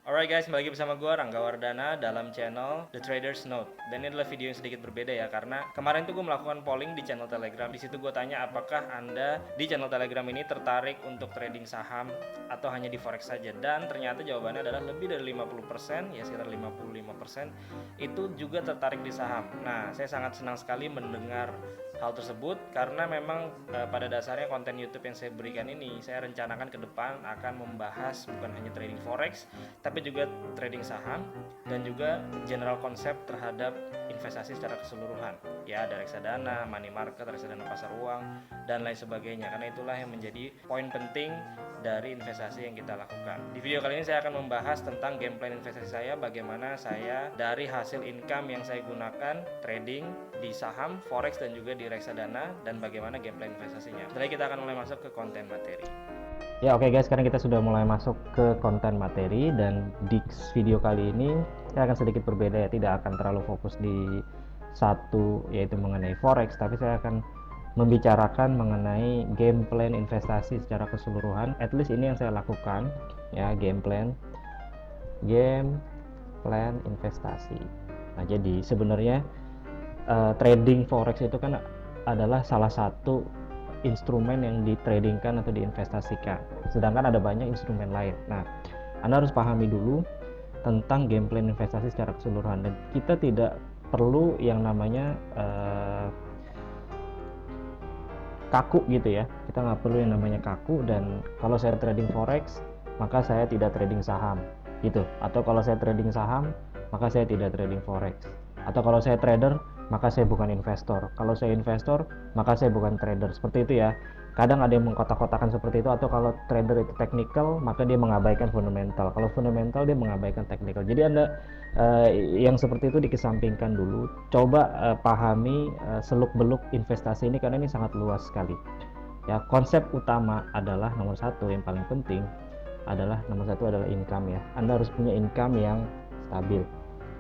Alright guys, kembali lagi bersama gue Rangga Wardana dalam channel The Trader's Note. Dan ini adalah video yang sedikit berbeda ya, karena kemarin tuh gue melakukan polling di channel Telegram. Di situ gue tanya apakah Anda di channel Telegram ini tertarik untuk trading saham atau hanya di forex saja. Dan ternyata jawabannya adalah lebih dari 50%, ya sekitar 55% itu juga tertarik di saham. Nah, saya sangat senang sekali mendengar hal tersebut karena memang pada dasarnya konten YouTube yang saya berikan ini saya rencanakan ke depan akan membahas bukan hanya trading forex tapi juga trading saham dan juga general konsep terhadap investasi secara keseluruhan. Ya, ada reksadana, money market, reksadana pasar uang dan lain sebagainya. Karena itulah yang menjadi poin penting dari investasi yang kita lakukan. Di video kali ini saya akan membahas tentang game plan investasi saya, bagaimana saya dari hasil income yang saya gunakan trading di saham, forex dan juga di reksadana dan bagaimana game plan investasinya. Setelah kita akan mulai masuk ke konten materi. Ya oke guys, sekarang kita sudah mulai masuk ke konten materi dan di video kali ini saya akan sedikit berbeda ya, tidak akan terlalu fokus di satu yaitu mengenai forex, tapi saya akan membicarakan mengenai game plan investasi secara keseluruhan. At least ini yang saya lakukan ya, game plan investasi. Nah, jadi sebenarnya trading forex itu kan adalah salah satu instrumen yang ditradingkan atau diinvestasikan, sedangkan ada banyak instrumen lain. Nah, Anda harus pahami dulu tentang game plan investasi secara keseluruhan, dan kita tidak perlu yang namanya kaku gitu ya. Kita nggak perlu yang namanya kaku, dan kalau saya trading forex maka saya tidak trading saham gitu, atau kalau saya trading saham maka saya tidak trading forex, atau kalau saya trader maka saya bukan investor, kalau saya investor maka saya bukan trader. Seperti itu ya, kadang ada yang mengkotak-kotakan seperti itu. Atau kalau trader itu technical maka dia mengabaikan fundamental, kalau fundamental dia mengabaikan technical. Jadi Anda yang seperti itu dikesampingkan dulu. Coba pahami seluk-beluk investasi ini karena ini sangat luas sekali ya. Konsep utama adalah nomor satu, yang paling penting adalah nomor satu adalah income ya. Anda harus punya income yang stabil.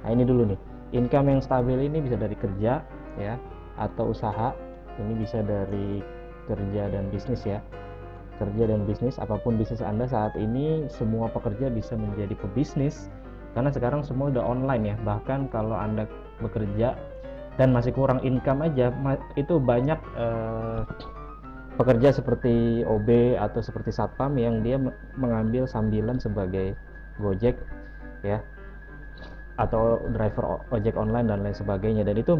Nah, ini dulu nih, income yang stabil ini bisa dari kerja ya atau usaha. Ini bisa dari kerja dan bisnis ya, kerja dan bisnis. Apapun bisnis Anda saat ini, semua pekerja bisa menjadi pebisnis karena sekarang semua udah online ya. Bahkan kalau Anda bekerja dan masih kurang income aja, itu banyak pekerja seperti OB atau seperti satpam yang dia mengambil sambilan sebagai Gojek ya, atau driver ojek online dan lain sebagainya, dan itu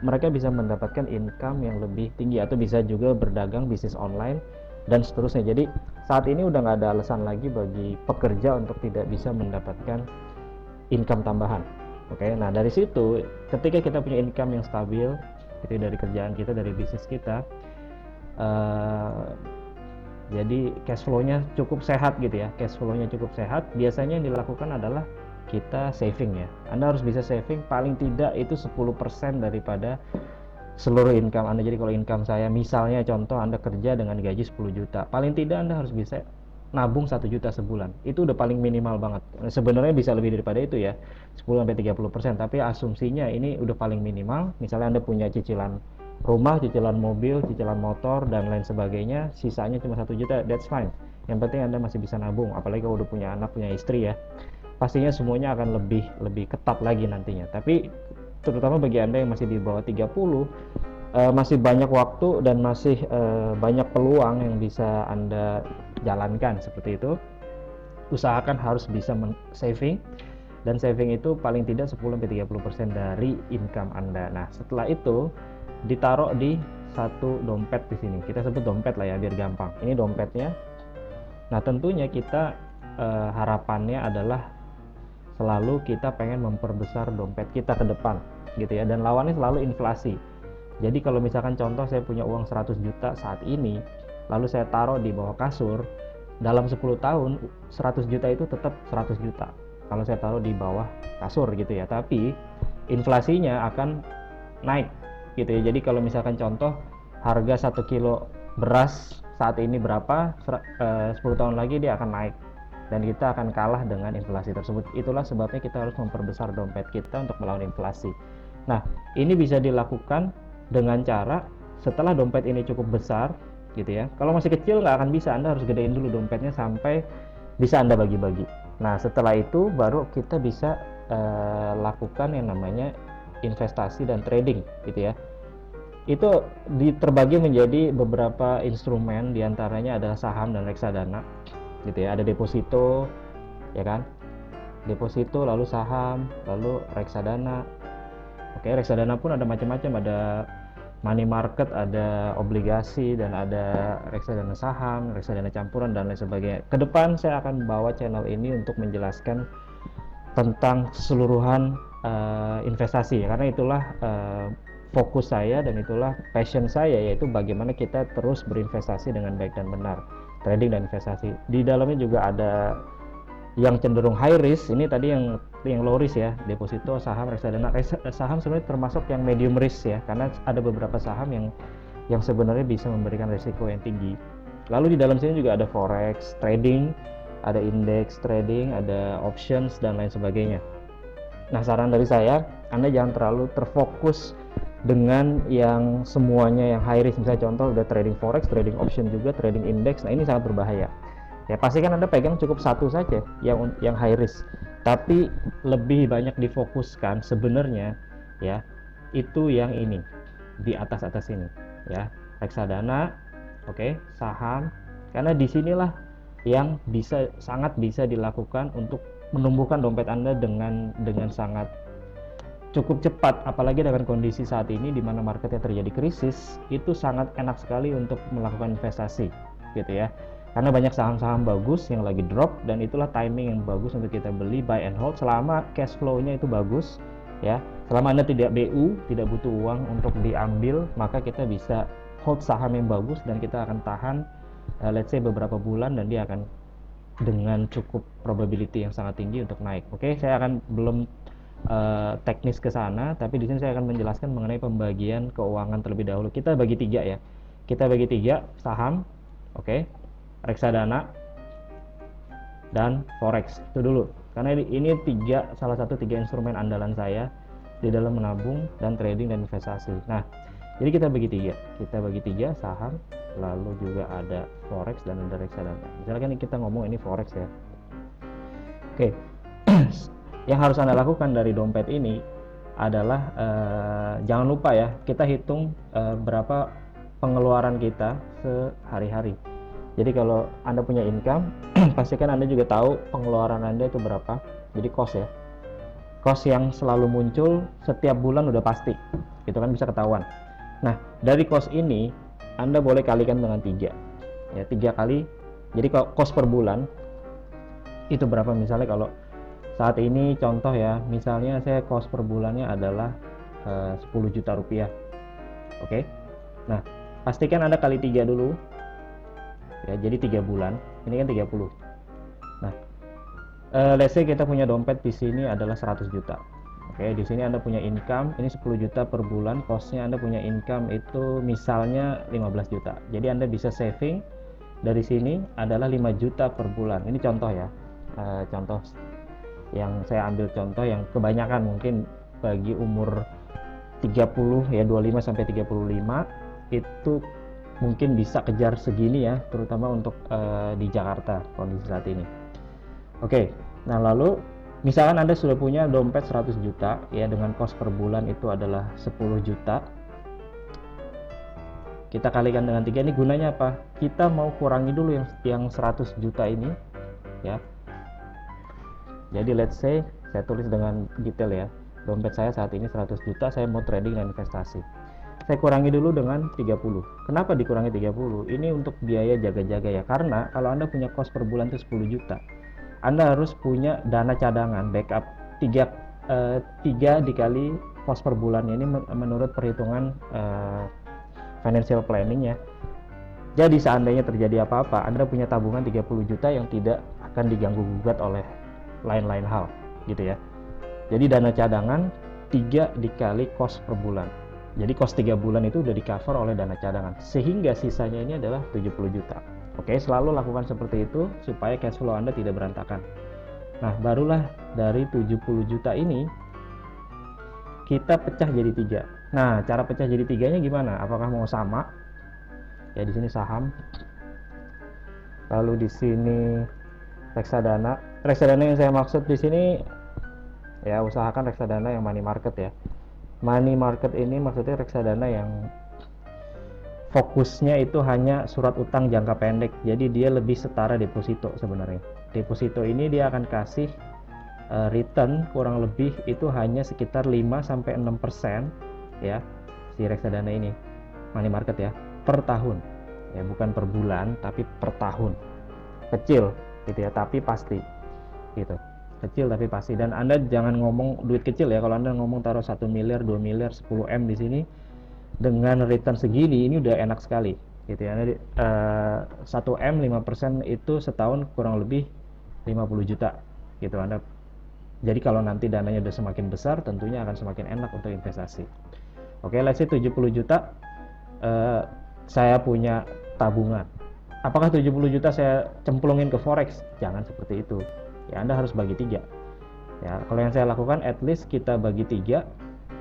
mereka bisa mendapatkan income yang lebih tinggi, atau bisa juga berdagang bisnis online dan seterusnya. Jadi saat ini udah nggak ada alasan lagi bagi pekerja untuk tidak bisa mendapatkan income tambahan. Oke, nah dari situ ketika kita punya income yang stabil itu dari kerjaan kita, dari bisnis kita, jadi cash flow-nya cukup sehat gitu ya. Cash flow-nya cukup sehat, biasanya yang dilakukan adalah kita saving ya. Anda harus bisa saving paling tidak itu 10% daripada seluruh income Anda. Jadi kalau income saya misalnya contoh Anda kerja dengan gaji 10 juta, paling tidak Anda harus bisa nabung 1 juta sebulan. Itu udah paling minimal banget. Sebenarnya bisa lebih daripada itu ya, 10-30%, tapi asumsinya ini udah paling minimal. Misalnya Anda punya cicilan rumah, cicilan mobil, cicilan motor dan lain sebagainya, sisanya cuma 1 juta, that's fine. Yang penting Anda masih bisa nabung. Apalagi kalau udah punya anak, punya istri ya, pastinya semuanya akan lebih ketat lagi nantinya. Tapi terutama bagi Anda yang masih di bawah 30, masih banyak waktu dan masih banyak peluang yang bisa Anda jalankan seperti itu. Usahakan harus bisa saving, dan saving itu paling tidak 10-30% dari income Anda. Nah, setelah itu ditaruh di satu dompet di sini. Kita sebut dompet lah ya biar gampang. Ini dompetnya. Nah, tentunya kita harapannya adalah selalu kita pengen memperbesar dompet kita ke depan gitu ya, dan lawannya selalu inflasi. Jadi kalau misalkan contoh saya punya uang 100 juta saat ini, lalu saya taruh di bawah kasur, dalam 10 tahun 100 juta itu tetap 100 juta kalau saya taruh di bawah kasur gitu ya. Tapi inflasinya akan naik gitu ya. Jadi kalau misalkan contoh harga 1 kilo beras saat ini berapa, 10 tahun lagi dia akan naik dan kita akan kalah dengan inflasi tersebut. Itulah sebabnya kita harus memperbesar dompet kita untuk melawan inflasi. Nah, ini bisa dilakukan dengan cara setelah dompet ini cukup besar gitu ya. Kalau masih kecil nggak akan bisa, Anda harus gedein dulu dompetnya sampai bisa Anda bagi-bagi. Nah, setelah itu baru kita bisa lakukan yang namanya investasi dan trading gitu ya. Itu terbagi menjadi beberapa instrumen, diantaranya adalah saham dan reksadana gitu ya. Ada deposito, ya kan? Deposito, lalu saham, lalu reksadana. Oke, reksadana pun ada macam-macam, ada money market, ada obligasi, dan ada reksadana saham, reksadana campuran, dan lain sebagainya. Kedepan saya akan bawa channel ini untuk menjelaskan tentang keseluruhan investasi, karena itulah fokus saya dan itulah passion saya, yaitu bagaimana kita terus berinvestasi dengan baik dan benar, trading dan investasi. Di dalamnya juga ada yang cenderung high risk, ini tadi yang low risk ya, deposito, saham, reksadana. Saham sebenarnya termasuk yang medium risk ya, karena ada beberapa saham yang sebenarnya bisa memberikan risiko yang tinggi. Lalu di dalam sini juga ada forex trading, ada index trading, ada options, dan lain sebagainya. Nah, saran dari saya, Anda jangan terlalu terfokus dengan yang semuanya yang high risk. Misalnya contoh udah trading forex, trading option juga, trading index. Nah, ini sangat berbahaya. Ya, pastikan Anda pegang cukup satu saja yang high risk. Tapi lebih banyak difokuskan sebenarnya ya, itu yang ini di atas-atas ini ya, reksadana, oke, saham, karena disinilah yang sangat bisa dilakukan untuk menumbuhkan dompet Anda dengan sangat cukup cepat, apalagi dengan kondisi saat ini di mana marketnya terjadi krisis. Itu sangat enak sekali untuk melakukan investasi gitu ya, karena banyak saham-saham bagus yang lagi drop, dan itulah timing yang bagus untuk kita beli, buy and hold selama cash flow-nya itu bagus ya. Selama Anda tidak BU, tidak butuh uang untuk diambil, maka kita bisa hold saham yang bagus dan kita akan tahan let's say beberapa bulan, dan dia akan dengan cukup probability yang sangat tinggi untuk naik. Oke, saya akan belum teknis ke sana, tapi di sini saya akan menjelaskan mengenai pembagian keuangan terlebih dahulu. Kita bagi tiga ya. Kita bagi tiga: saham, oke, reksadana, dan forex. Itu dulu. Karena ini salah satu tiga instrumen andalan saya di dalam menabung dan trading dan investasi. Nah, jadi kita bagi tiga. Kita bagi tiga: saham, lalu juga ada forex, dan ada reksadana. Misalkan kita ngomong ini forex ya. Oke. Yang harus Anda lakukan dari dompet ini adalah jangan lupa ya, kita hitung berapa pengeluaran kita sehari-hari. Jadi kalau Anda punya income, pastikan Anda juga tahu pengeluaran Anda itu berapa. Jadi cost ya. Cost yang selalu muncul setiap bulan udah pasti. Itu kan bisa ketahuan. Nah, dari cost ini Anda boleh kalikan dengan 3. Ya, 3 kali. Jadi kalau cost per bulan itu berapa? Misalnya kalau saat ini contoh ya, misalnya saya cost per bulannya adalah 10 juta rupiah. Oke. Nah, pastikan Anda kali 3 dulu. Ya, jadi 3 bulan. Ini kan 30. Nah, let's say kita punya dompet di sini adalah 100 juta. Oke, di sini Anda punya income, ini 10 juta per bulan, costnya Anda punya income itu misalnya 15 juta. Jadi Anda bisa saving dari sini adalah 5 juta per bulan. Ini contoh ya, contoh yang saya ambil, contoh yang kebanyakan mungkin bagi umur 30 ya, 25 sampai 35 itu mungkin bisa kejar segini ya, terutama untuk di Jakarta kondisi saat ini. Oke, nah lalu misalkan Anda sudah punya dompet 100 juta ya, dengan cost per bulan itu adalah 10 juta. Kita kalikan dengan 3, ini gunanya apa? Kita mau kurangi dulu yang 100 juta ini ya. Jadi let's say saya tulis dengan detail ya, dompet saya saat ini 100 juta, saya mau trading dan investasi. Saya kurangi dulu dengan 30. Kenapa dikurangi 30? Ini untuk biaya jaga-jaga ya, karena kalau Anda punya cost per bulan itu 10 juta, Anda harus punya dana cadangan backup 3 dikali cost per bulan. Ini menurut perhitungan financial planning ya. Jadi seandainya terjadi apa-apa, Anda punya tabungan 30 juta yang tidak akan diganggu-gugat oleh lain-lain hal gitu ya. Jadi dana cadangan 3 dikali cost per bulan. Jadi cost 3 bulan itu udah di cover oleh dana cadangan, sehingga sisanya ini adalah 70 juta. Oke, selalu lakukan seperti itu supaya cash flow Anda tidak berantakan. Nah, barulah dari 70 juta ini kita pecah jadi 3. Nah, cara pecah jadi 3-nya gimana? Apakah mau sama? Ya, di sini saham, lalu di sini reksadana, reksadana yang saya maksud di sini ya usahakan reksadana yang money market ya. Money market ini maksudnya reksadana yang fokusnya itu hanya surat utang jangka pendek. Jadi dia lebih setara deposito sebenarnya. Deposito ini dia akan kasih return kurang lebih itu hanya sekitar 5-6% ya, si reksadana ini money market ya, per tahun ya, bukan per bulan tapi per tahun. Kecil gitu ya, tapi pasti gitu, kecil tapi pasti. Dan Anda jangan ngomong duit kecil ya. Kalau Anda ngomong taruh 1 miliar 2 miliar 10 M di sini dengan return segini, ini udah enak sekali gitu ya. 1 M 5% itu setahun kurang lebih 50 juta gitu Anda. Jadi kalau nanti dananya udah semakin besar, tentunya akan semakin enak untuk investasi. Oke, let's say 70 juta saya punya tabungan. Apakah 70 juta saya cemplungin ke forex? Jangan seperti itu. Ya, Anda harus bagi 3. Ya, kalau yang saya lakukan at least kita bagi 3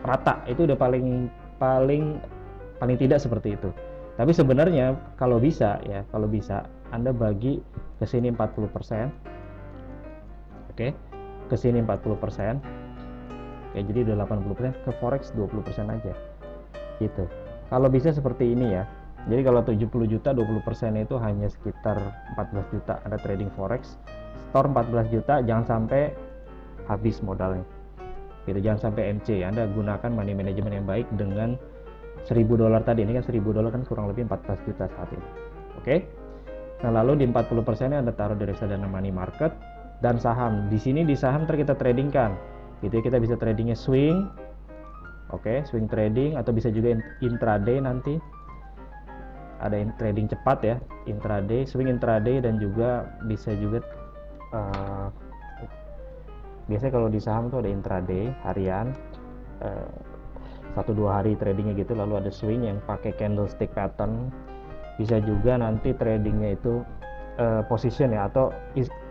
rata. Itu udah paling tidak seperti itu. Tapi sebenarnya kalau bisa ya, kalau bisa Anda bagi ke sini 40%. Oke. Ke sini 40%. Oke, jadi udah 80%, ke forex 20% aja. Gitu. Kalau bisa seperti ini ya. Jadi kalau 70 juta 20% itu hanya sekitar 14 juta Anda trading forex. Store 14 juta, jangan sampai habis modalnya. Gitu, jangan sampai MC. Anda gunakan money management yang baik dengan $1.000 tadi. Ini kan $1.000 kan kurang lebih 14 juta saat ini. Oke. Nah, lalu di 40% Anda taruh di reksadana money market dan saham. Di sini di saham kita tradingkan. Gitu ya, kita bisa tradingnya swing. Oke, swing trading atau bisa juga intraday nanti. Ada trading cepat ya, intraday, swing intraday, dan juga bisa juga biasanya kalau di saham tuh ada intraday harian, 1-2 hari tradingnya gitu, lalu ada swing yang pakai candlestick pattern. Bisa juga nanti tradingnya itu position ya, atau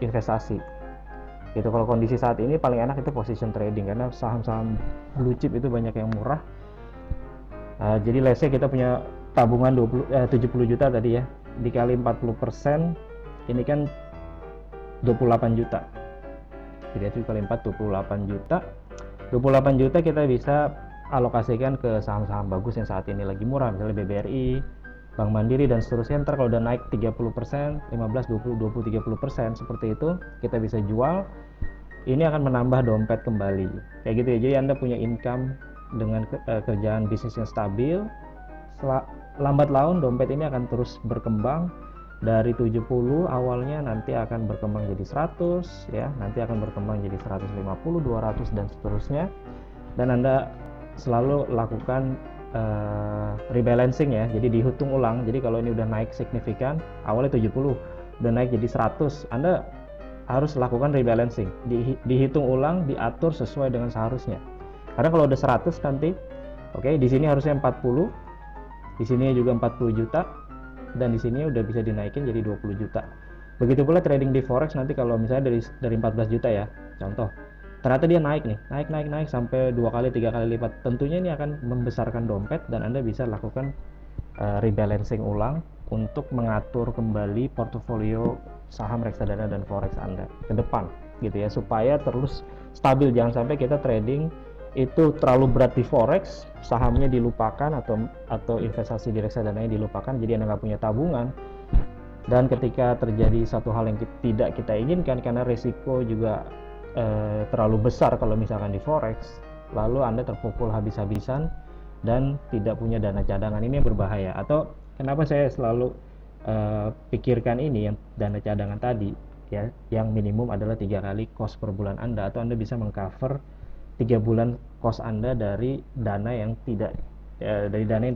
investasi gitu. Kalau kondisi saat ini paling enak itu position trading karena saham-saham blue chip itu banyak yang murah. Jadi let's say kita punya tabungan 70 juta tadi ya, dikali 40% ini kan 28 juta. Jadi itu kali 4 28 juta. 28 juta kita bisa alokasikan ke saham-saham bagus yang saat ini lagi murah, misalnya BBRI, Bank Mandiri dan seterusnya. Ntar kalau udah naik 30%, 15, 20, 20, 30% seperti itu, kita bisa jual. Ini akan menambah dompet kembali. Kayak gitu ya. Jadi Anda punya income dengan kerjaan bisnis yang stabil. Lambat laun dompet ini akan terus berkembang. Dari 70 awalnya nanti akan berkembang jadi 100 ya, nanti akan berkembang jadi 150, 200 dan seterusnya. Dan Anda selalu lakukan rebalancing ya, jadi dihitung ulang. Jadi kalau ini udah naik signifikan, awalnya 70 udah naik jadi 100, Anda harus lakukan rebalancing, dihitung ulang, diatur sesuai dengan seharusnya. Karena kalau udah 100 nanti, oke, di sini harusnya 40, di sini juga 40 juta, dan di sini udah bisa dinaikin jadi 20 juta. Begitu pula trading di forex nanti kalau misalnya dari 14 juta ya, contoh. Ternyata dia naik nih, naik sampai 2 kali 3 kali lipat. Tentunya ini akan membesarkan dompet dan Anda bisa lakukan rebalancing ulang untuk mengatur kembali portofolio saham, reksadana dan forex Anda ke depan gitu ya, supaya terus stabil. Jangan sampai kita trading itu terlalu berat di forex, sahamnya dilupakan atau investasi di reksadana dilupakan, jadi Anda nggak punya tabungan. Dan ketika terjadi satu hal yang tidak kita inginkan karena risiko juga terlalu besar kalau misalkan di forex, lalu Anda terpukul habis-habisan dan tidak punya dana cadangan, ini yang berbahaya. Atau kenapa saya selalu pikirkan ini, yang dana cadangan tadi ya, yang minimum adalah 3 kali cost per bulan Anda, atau Anda bisa mengcover 3 bulan cost Anda dari dana yang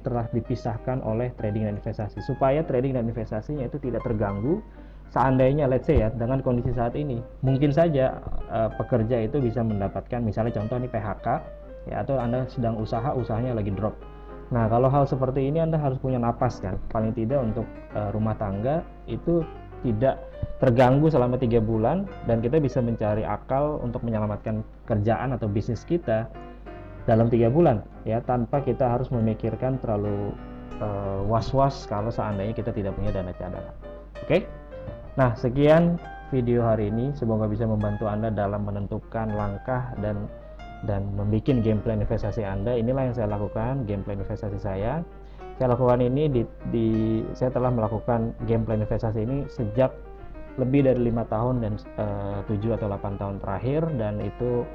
telah dipisahkan oleh trading dan investasi, supaya trading dan investasinya itu tidak terganggu. Seandainya let's say ya, dengan kondisi saat ini mungkin saja pekerja itu bisa mendapatkan, misalnya contoh ini PHK ya, atau Anda sedang usahanya lagi drop. Nah, kalau hal seperti ini Anda harus punya napas kan, paling tidak untuk rumah tangga itu tidak terganggu selama 3 bulan, dan kita bisa mencari akal untuk menyelamatkan kerjaan atau bisnis kita dalam 3 bulan ya, tanpa kita harus memikirkan terlalu was-was kalau seandainya kita tidak punya dana cadangan. Oke? Nah, sekian video hari ini semoga bisa membantu Anda dalam menentukan langkah dan membuat game plan investasi Anda. Inilah yang saya lakukan, game plan investasi saya. Saya lakukan ini saya telah melakukan game plan investasi ini sejak lebih dari 5 tahun dan 7 atau 8 tahun terakhir, dan itu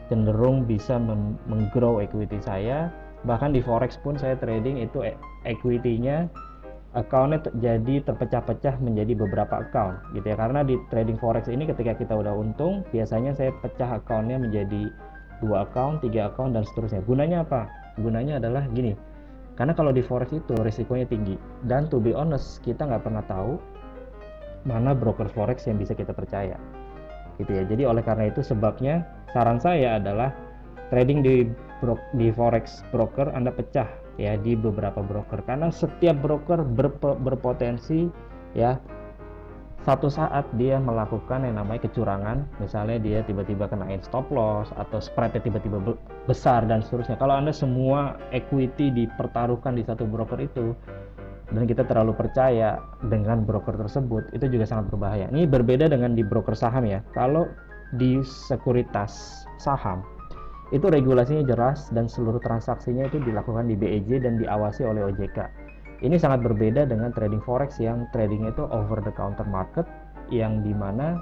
cenderung bisa menggrow equity saya. Bahkan di forex pun saya trading itu equity-nya, account-nya jadi terpecah-pecah menjadi beberapa account gitu ya, karena di trading forex ini ketika kita udah untung biasanya saya pecah account-nya menjadi 2 account, 3 account, dan seterusnya. Gunanya apa? Gunanya adalah gini, karena kalau di forex itu risikonya tinggi, dan to be honest kita nggak pernah tahu mana broker forex yang bisa kita percaya gitu ya. Jadi oleh karena itu sebabnya saran saya adalah trading di forex broker Anda pecah ya di beberapa broker, karena setiap broker berpotensi ya satu saat dia melakukan yang namanya kecurangan. Misalnya dia tiba-tiba kenain stop loss atau spreadnya tiba-tiba besar dan seterusnya. Kalau Anda semua equity dipertaruhkan di satu broker itu dan kita terlalu percaya dengan broker tersebut, itu juga sangat berbahaya. Ini berbeda dengan di broker saham ya. Kalau di sekuritas saham itu regulasinya jelas dan seluruh transaksinya itu dilakukan di BEJ dan diawasi oleh OJK. Ini sangat berbeda dengan trading forex yang tradingnya itu over the counter market, yang dimana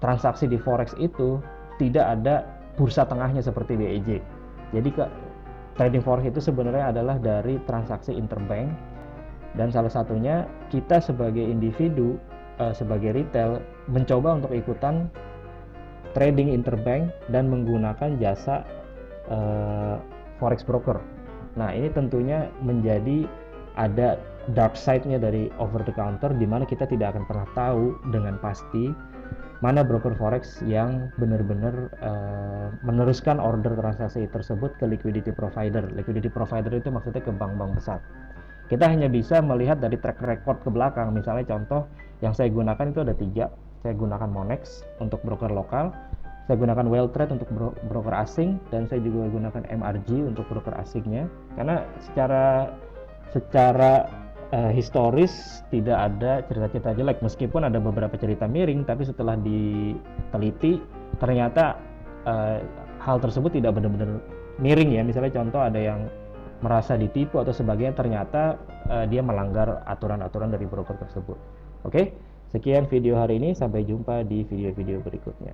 transaksi di forex itu tidak ada bursa tengahnya seperti BEJ. Jadi trading forex itu sebenarnya adalah dari transaksi interbank, dan salah satunya kita sebagai individu, sebagai retail mencoba untuk ikutan trading interbank dan menggunakan jasa forex broker. Nah ini tentunya menjadi ada dark side-nya dari over the counter, di mana kita tidak akan pernah tahu dengan pasti mana broker forex yang benar-benar meneruskan order transaksi tersebut ke liquidity provider. Liquidity provider itu maksudnya ke bank-bank besar. Kita hanya bisa melihat dari track record ke belakang. Misalnya contoh yang saya gunakan itu ada 3. Saya gunakan Monex untuk broker lokal, saya gunakan Welltrade untuk broker asing, dan saya juga gunakan MRG untuk broker asingnya. Karena secara historis tidak ada cerita-cerita jelek, meskipun ada beberapa cerita miring, tapi setelah diteliti ternyata hal tersebut tidak benar-benar miring ya. Misalnya contoh ada yang merasa ditipu atau sebagainya, ternyata dia melanggar aturan-aturan dari broker tersebut. Oke, sekian video hari ini, sampai jumpa di video-video berikutnya.